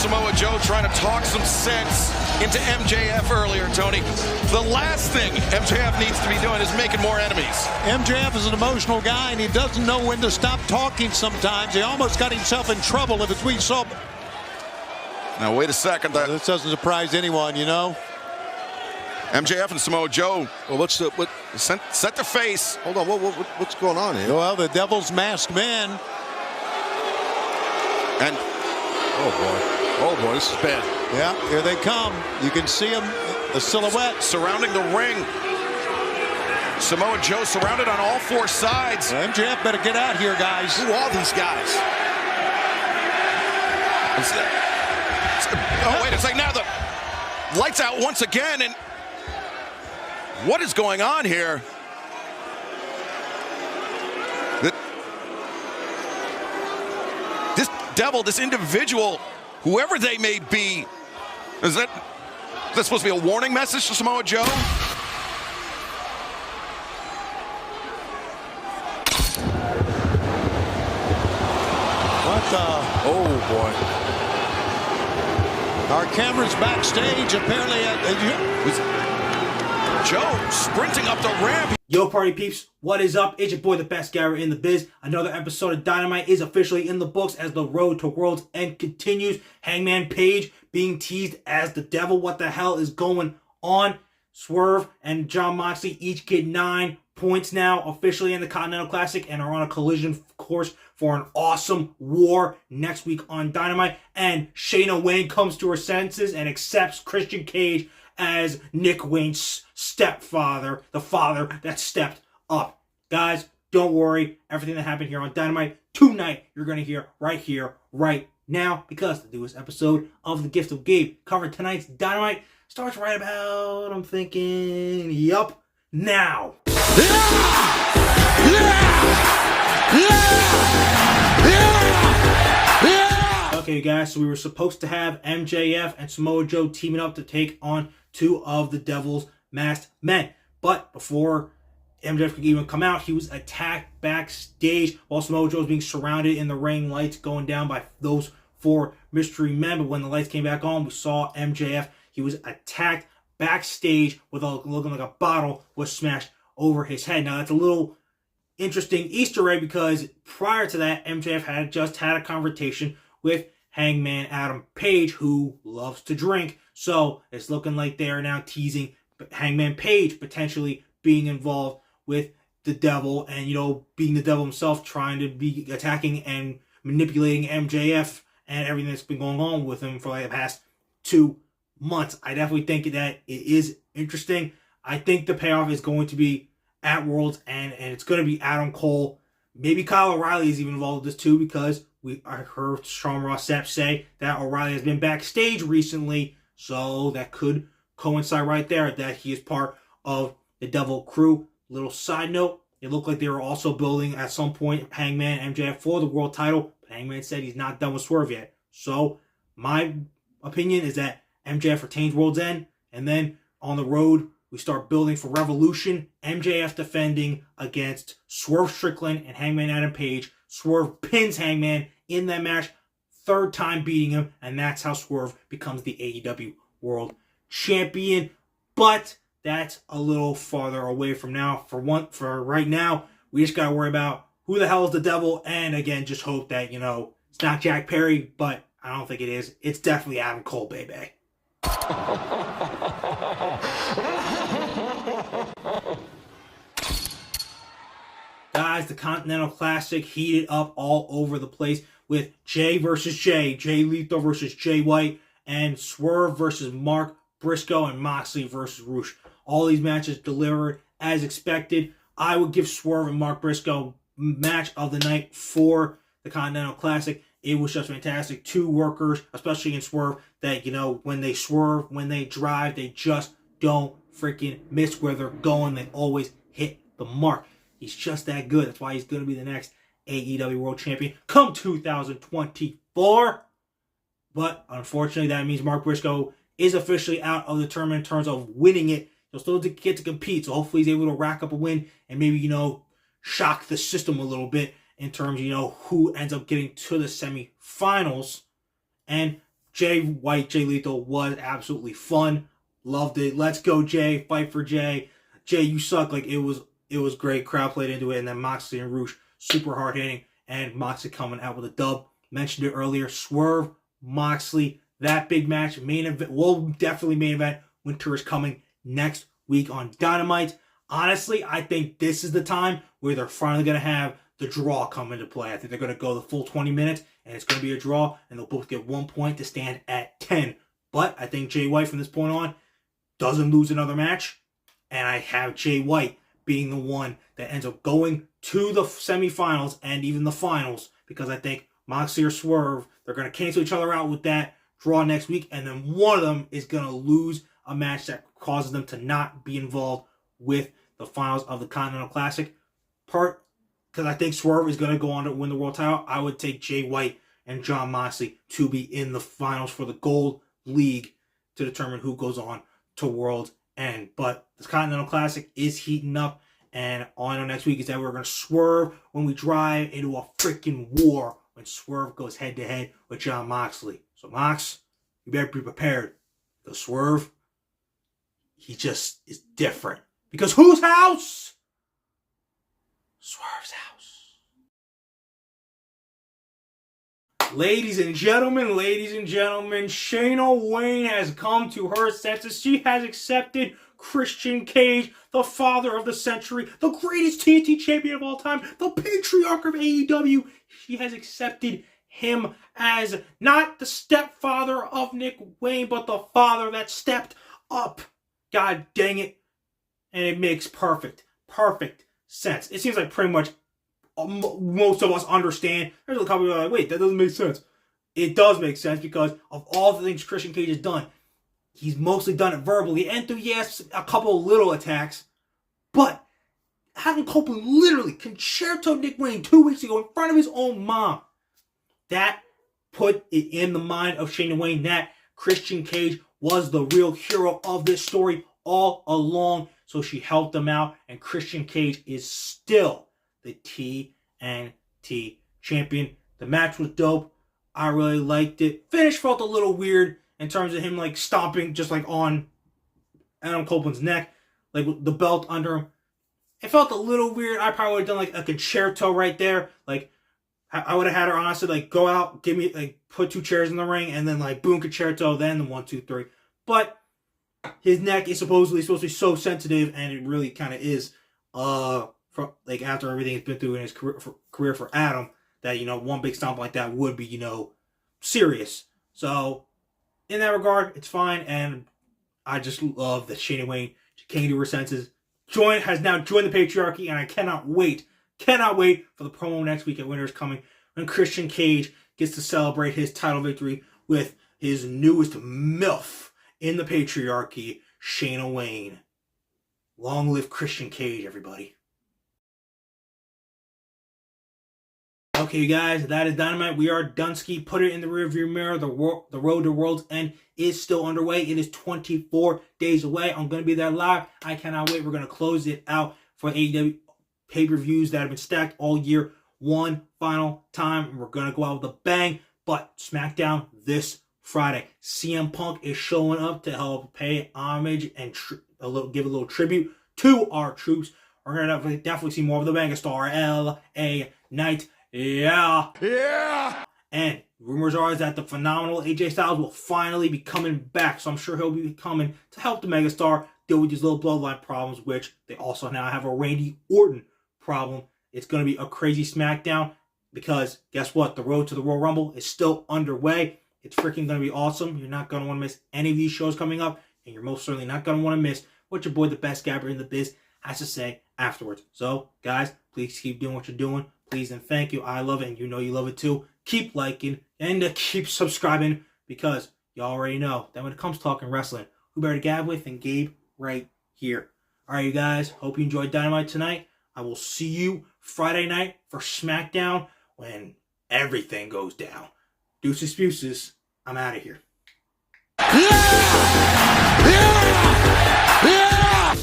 Samoa Joe trying to talk some sense into MJF earlier, Tony. The last thing MJF needs to be doing is making more enemies. MJF is an emotional guy, and he doesn't know when to stop talking sometimes. He almost got himself in trouble if we saw. Now, wait a second. This doesn't surprise anyone, you know. MJF and Samoa Joe. Well, what? Set the face. Hold on. What's going on here? Well, the Devil's masked men. And oh boy, this is bad. Yeah, here they come. You can see them, the silhouette surrounding the ring. Samoa Joe surrounded on all four sides. Well, MJF better get out here, guys. Who are these guys? Oh wait, it's like now the lights out once again, and what is going on here? This devil, this individual, whoever they may be, is that supposed to be a warning message to Samoa Joe? What the? Oh boy. Our camera's backstage, apparently. Joe sprinting up the ramp. Yo, party peeps, what is up? It's your boy, the best Gary in the biz. Another episode of Dynamite is officially in the books as the road to World's End continues. Hangman Page being teased as the devil. What the hell is going on? Swerve and Jon Moxley each get 9 points now officially in the Continental Classic and are on a collision course for an awesome war next week on Dynamite. And Shayna Wayne comes to her senses and accepts Christian Cage as Nick Wayne's stepfather, the father that stepped up. Guys, don't worry. Everything that happened here on Dynamite tonight, you're going to hear right here, right now, because the newest episode of The Gift of Gabe covering tonight's Dynamite starts right about, I'm thinking, yup, now. Okay, guys, so we were supposed to have MJF and Samoa Joe teaming up to take on 2 of the Devil's masked men. But before MJF could even come out, he was attacked backstage while Samoa Joe was being surrounded in the ring, lights going down by those 4 mystery men. But when the lights came back on, we saw MJF. He was attacked backstage with looking like a bottle was smashed over his head. Now, that's a little interesting Easter egg because prior to that, MJF had just had a confrontation with Hangman Adam Page, who loves to drink. So it's looking like they are now teasing Hangman Page potentially being involved with the devil and, you know, being the devil himself, trying to be attacking and manipulating MJF and everything that's been going on with him for like the past 2 months. I definitely think that it is interesting. I think the payoff is going to be at World's End, and it's going to be Adam Cole. Maybe Kyle O'Reilly is even involved with this too, because I heard Sean Ross Sapp say that O'Reilly has been backstage recently, so that could coincide right there that he is part of the Devil crew. Little side note, it looked like they were also building at some point Hangman and MJF for the world title, but Hangman said he's not done with Swerve yet. So my opinion is that MJF retains World's End, and then on the road we start building for Revolution. MJF defending against Swerve Strickland and Hangman Adam Page. Swerve pins Hangman in that match, 3rd time beating him, and that's how Swerve becomes the AEW World Champion. But that's a little farther away from now. For right now, we just gotta worry about who the hell is the devil, and again, just hope that, you know, it's not Jack Perry, but I don't think it is. It's definitely Adam Cole, baby. Guys, the Continental Classic heated up all over the place with Jay versus Jay, Jay Lethal versus Jay White, and Swerve versus Mark Briscoe, and Moxley versus Roosh. All these matches delivered as expected. I would give Swerve and Mark Briscoe match of the night for the Continental Classic. It was just fantastic. 2 workers, especially in Swerve, that, you know, when they swerve, when they drive, they just don't freaking miss where they're going. They always hit the mark. He's just that good. That's why he's going to be the next AEW World Champion come 2024. But unfortunately, that means Mark Briscoe is officially out of the tournament in terms of winning it. He'll still get to compete, so hopefully he's able to rack up a win and maybe, you know, shock the system a little bit in terms of, you know, who ends up getting to the semifinals. And Jay White, Jay Lethal was absolutely fun. Loved it. Let's go, Jay. Fight for Jay. Jay, you suck. Like, it was great. Crowd played into it. And then Moxley and Roosh, super hard hitting. And Moxley coming out with a dub. Mentioned it earlier. Swerve, Moxley, that big match. Main event. Will definitely main event. Winter is coming next week on Dynamite. Honestly, I think this is the time where they're finally going to have the draw come into play. I think they're going to go the full 20 minutes, and it's going to be a draw, and they'll both get 1 point to stand at 10. But I think Jay White, from this point on, doesn't lose another match, and I have Jay White being the one that ends up going to the semifinals and even the finals, because I think Moxley or Swerve, they're going to cancel each other out with that draw next week, and then one of them is going to lose a match that causes them to not be involved with the finals of the Continental Classic. Because I think Swerve is going to go on to win the world title, I would take Jay White and Jon Moxley to be in the finals for the Gold League to determine who goes on to World's End. But this Continental Classic is heating up, and all I know next week is that we're going to swerve when we drive into a freaking war when Swerve goes head-to-head with Jon Moxley. So, Mox, you better be prepared. Because Swerve, he just is different. Because whose house? Swerve's house. Ladies and gentlemen, Shayna Wayne has come to her senses. She has accepted Christian Cage, the father of the century, the greatest TNT champion of all time, the patriarch of AEW. She has accepted him as not the stepfather of Nick Wayne, but the father that stepped up. God dang it. And it makes perfect sense. It seems like pretty much most of us understand. There's a couple of people like, wait, that doesn't make sense. It does make sense because of all the things Christian Cage has done. He's mostly done it verbally and through, yes, a couple of little attacks. But Adam Copeland literally concertoed Nick Wayne 2 weeks ago in front of his own mom. That put it in the mind of Shayna Wayne that Christian Cage was the real hero of this story all along. So she helped him out, and Christian Cage is still the TNT champion. The match was dope. I really liked it. Finish felt a little weird in terms of him like stomping just like on Adam Copeland's neck, like with the belt under him. It felt a little weird. I probably would have done like a concerto right there. Like I would have had her honestly like go out, give me like put 2 chairs in the ring, and then like boom concerto, then the 1, 2, 3. But his neck is supposed to be so sensitive, and it really kind of is. From like after everything he's been through in his career for Adam, that one big stomp like that would be serious. So in that regard, it's fine, and I just love that Shayna Wayne came to her senses. Has now joined the patriarchy, and I cannot wait for the promo next week at Winter is Coming when Christian Cage gets to celebrate his title victory with his newest MILF in the patriarchy, Shayna Wayne. Long live Christian Cage, everybody. Okay, guys, that is Dynamite. We are Dunsky. Put it in the rearview mirror. The road to World's End is still underway. It is 24 days away. I'm going to be there live. I cannot wait. We're going to close it out for AEW pay-per-views that have been stacked all year. One final time. We're going to go out with a bang. But SmackDown this Friday. CM Punk is showing up to help pay homage and give a little tribute to our troops. We're going to definitely see more of the Megastar, LA Knight. Yeah. And rumors are that the phenomenal AJ Styles will finally be coming back. So I'm sure he'll be coming to help the Megastar deal with these little bloodline problems, which they also now have a Randy Orton problem. It's going to be a crazy SmackDown because guess what? The road to the Royal Rumble is still underway. It's freaking going to be awesome. You're not going to want to miss any of these shows coming up, and you're most certainly not going to want to miss what your boy, the best gabber in the biz, has to say afterwards. So, guys, please keep doing what you're doing. Please and thank you. I love it, and you know you love it too. Keep liking and keep subscribing because you already know that when it comes to talking wrestling, who better to gab with than Gabe right here. All right, you guys. Hope you enjoyed Dynamite tonight. I will see you Friday night for SmackDown when everything goes down. Deuces, I'm out of here.